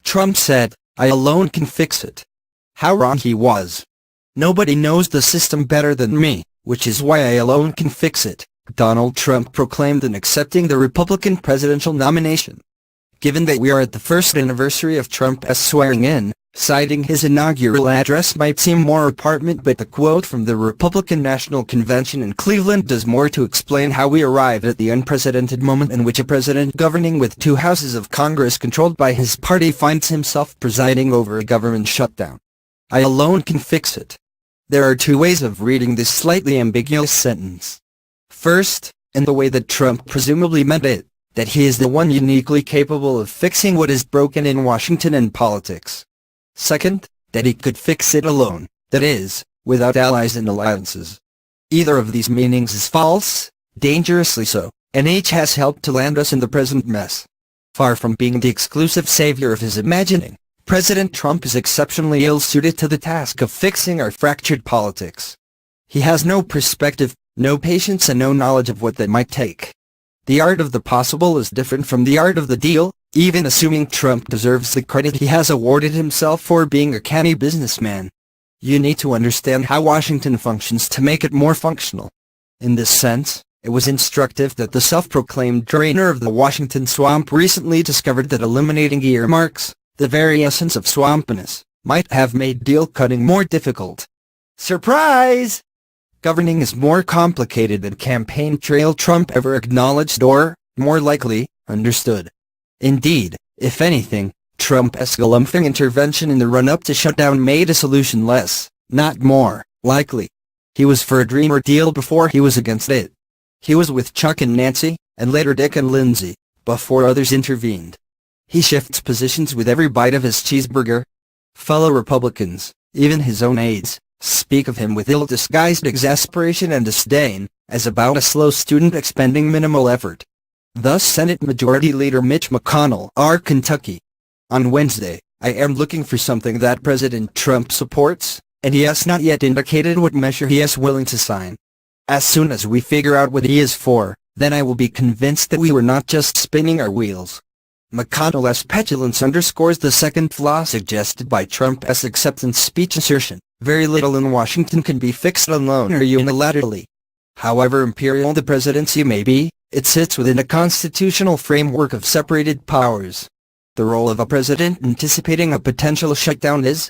Trump said, "I alone can fix it." How wrong he was. "Nobody knows the system better than me, which is why I alone can fix it," Donald Trump proclaimed in accepting the Republican presidential nomination. Given that we are at the first anniversary of Trump's swearing-in, citing his inaugural address might seem more apparent, but the quote from the Republican National Convention in Cleveland does more to explain how we arrived at the unprecedented moment in which a president governing with two houses of Congress controlled by his party finds himself presiding over a government shutdown. "I alone can fix it." There are two ways of reading this slightly ambiguous sentence. First, in the way that Trump presumably meant it, that he is the one uniquely capable of fixing what is broken in Washington and politics. Second, that he could fix it alone, that is, without allies and alliances. Either of these meanings is false, dangerously so, and each has helped to land us in the present mess. Far from being the exclusive savior of his imagining, President Trump is exceptionally ill-suited to the task of fixing our fractured politics. He has no perspective, no patience, and no knowledge of what that might take. The art of the possible is different from the art of the deal, even assuming Trump deserves the credit he has awarded himself for being a canny businessman. You need to understand how Washington functions to make it more functional. In this sense, it was instructive that the self-proclaimed drainer of the Washington swamp recently discovered that eliminating earmarks, the very essence of swampiness, might have made deal-cutting more difficult. Surprise! Governing is more complicated than campaign trail Trump ever acknowledged or, more likely, understood. Indeed, if anything, Trump's galumphing intervention in the run-up to shutdown made a solution less, not more, likely. He was for a dreamer deal before he was against it. He was with Chuck and Nancy, and later Dick and Lindsay, before others intervened. He shifts positions with every bite of his cheeseburger. Fellow Republicans, even his own aides, speak of him with ill-disguised exasperation and disdain, as about a slow student expending minimal effort. Thus Senate Majority Leader Mitch McConnell, R. Kentucky. On Wednesday, "I am looking for something that President Trump supports, and he has not yet indicated what measure he is willing to sign. As soon as we figure out what he is for, then I will be convinced that we were not just spinning our wheels." McConnell's petulance underscores the second flaw suggested by Trump's acceptance speech assertion: very little in Washington can be fixed alone or unilaterally. However imperial the presidency may be, it sits within a constitutional framework of separated powers. The role of a president anticipating a potential shutdown is,